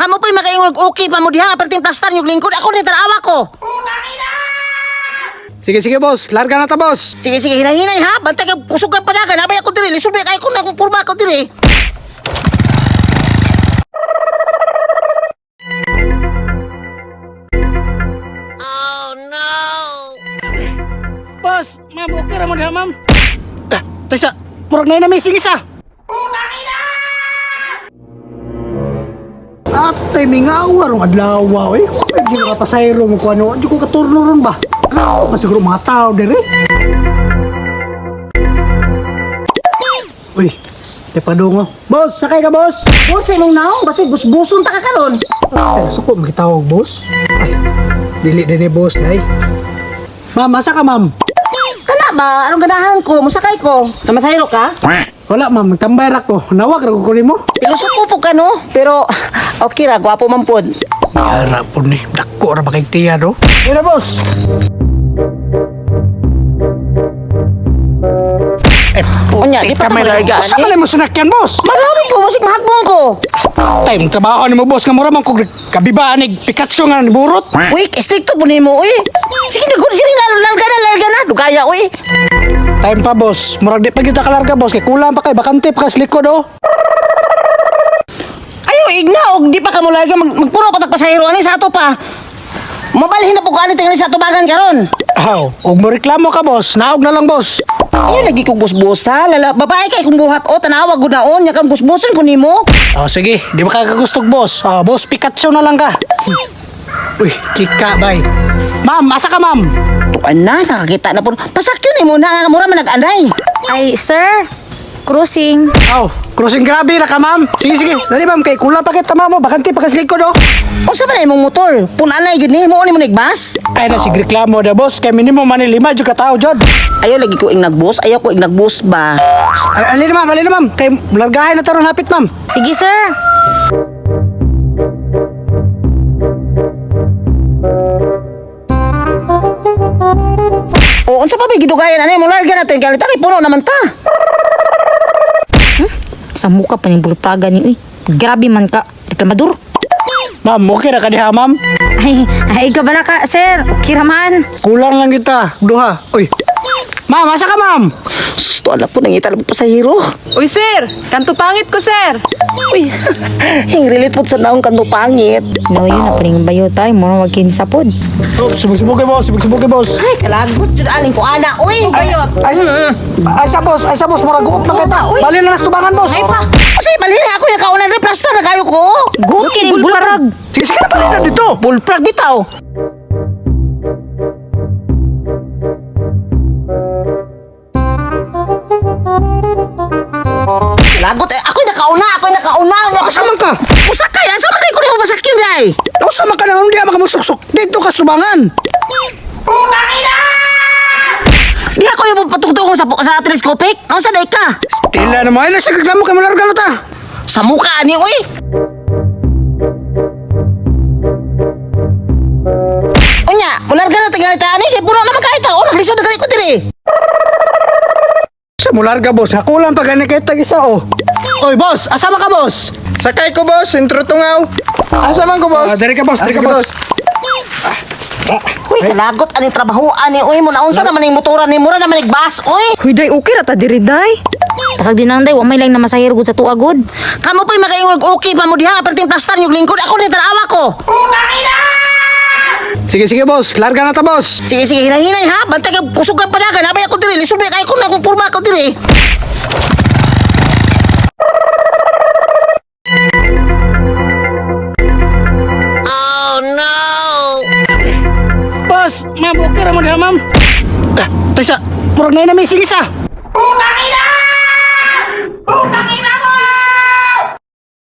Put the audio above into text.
Kamu po'y makaingog okay pa mo diha, perting plastar yung lingkod. Ako ni tarawa ko. Sige, boss. Larga na ta, boss. Sige, hinahinay ha. Bantay ka kusugan pa na. Nabay ako diri. Lisubay kayo kung akong purma ako diri. Boss, ma'am, okay ra mo diha, ma'am. Taysa, murag na missing isa. Atay, mingawa rong adlaw, eh. Di na kapasayro mo kung ano. Di ko katurno ron ba? Masiguro mga tao dere. Uy, tepadungo. Boss, sakay ka, boss. Boss, mong naong. Basta busbuson ta ka karon. Ay, suko, magkitawag, boss. Ay, dili, boss, day. Ma'am, asa ka, ma'am? Kana ba? Anong ganahan ko? Musakay ko. Namasayro ka? Wala, ma'am. Magtambay ra ko. Nawag ra ko kunin mo. Pilusok po ka no? Pero okay ra, gwapo man pod. Yara po ni. Dako ra ba kay tiya, no? Yun na, boss. Unya, di pa ka malargaan Sa malay mo sinakyan, boss. Marami ko, masik mahagbong ko. Time, trabaho ni mo, boss. Nga mura man kung kabibaan ni Picasso nga ni burot. Uy, stricto po nimo, uy. Sige na, larga na. Dugaya, uy. Time pa, boss. Murag di pa kita kalarga, boss. Kay kulang pa kay bakante pa kas likod, oh. Ayaw, igna, og di pa ka mo larga. Magpuro patak pasahero, ani sa ato pa. Mabalhin na po ka, ani tingnan sa tubagan karon. Aw, og mo reklamo ka, boss. Naog na lang, boss. Ayaw, lagi kong busbusa. Babae kay kung buhat, o, tanawag ko naon. Yakan busbusan ko nimo. Oh, sige. Di ba kagustog, boss? Oh, boss, Picasso na lang ka. Uy, chika, bye. Ma'am, asa ka, ma'am? Tuan na, nakakita na po. Pasakyo ni mo na, mura man nag-anay. Ay, sir, cruising. Aw, crossing grabe na ka, ma'am. Sige. Dali, ma'am. Kay kulang pa kita, ma'am. Bakante pa kas likod, oh. O, sa ba na imong motor? Punanay, gini mo, ni mo nagbas? Ay na, sige reklamo da, boss. Kay minimum man 5 jud ka tao, jud. Ayaw, lagi ko ing nagbus. Ayaw ko ing nagbus ba? Ali na, ma'am. Kay largahay na taron hapit, ma'am. Sige, sir. O, unsa pa ba gidugayan? Ano yung larga natin? Kaya kay puno naman ta. Sa muka pa niyang bulpraga ni, uy. Grabe man ka, reklamador. Ma'am, okay ra ka diha, ma'am. Ay, kabala ka, sir. Okay raman. Kulang lang kita. Duha. Uy. Ma'am, asa ka, ma'am? Susto, anak po, nangita lang po sa hero. Uy, sir! Kanto pangit ko, sir! Uy, hingrilit po sa naong kanto pangit. No, yun na paling bayo tayo. Muna magkinsapod. Oh, sibuk-sibuk boss. Ay, kalagot, dyan aning ko, anak. Uy, Bayot! Ay, sa boss. Mura guot man kita. Bali na nas tubangan, boss. Ay pa. kasi bali na ako yung kaunan na plaster na kayo ko. Guti rin bulparag. Sige na, bali na dito. Bullfrog bitaw. Lagot, ako yung nakauna. Asa man ka? Usakay, asa man ko na yung masakyan, day. Asa man ka na, hindi ka makamusuksok. Dito kas tubangan. Di ako yung patugtugong sa telescopic. Ano sa day ka? Tila na mo. Ay, sige reklamo kay malarga na ta. Sa mukha ni, uy. Unya, mularga na tagalita ani. Kaya puno naman kahit ako. Naglisod na ko diri. Sa mularga, boss. Hakulan pa gani kayo tag-isa, oh. Oy, boss. Asa man ka, boss? Sakay ko, boss. Intro tungaw. Asa man ko, boss? Dari ka, boss. Uy, kalagot ani trabaho ani. Uy, mo naunsa naman yung motoran ni mura naman nagbas. Uy, Huy, day, okay ra ta diri, day! Pasag din ang day, wa may lang na masahir gud sa tuagod. kamo po'y makaingog okay pa mo diha. Perting plastar yung lingkod. Ako ni tarawa ko. Sige, boss. Larga na ta, boss. Sige, hinahinay ha. Bantay ka kusugan pa na. Nabay ako diri. Lisubay kayo kung akong purma ako diri. Boss, ma'am, okay ra mo diha, ma'am. Taysa, murag na missing isa. Utang ina!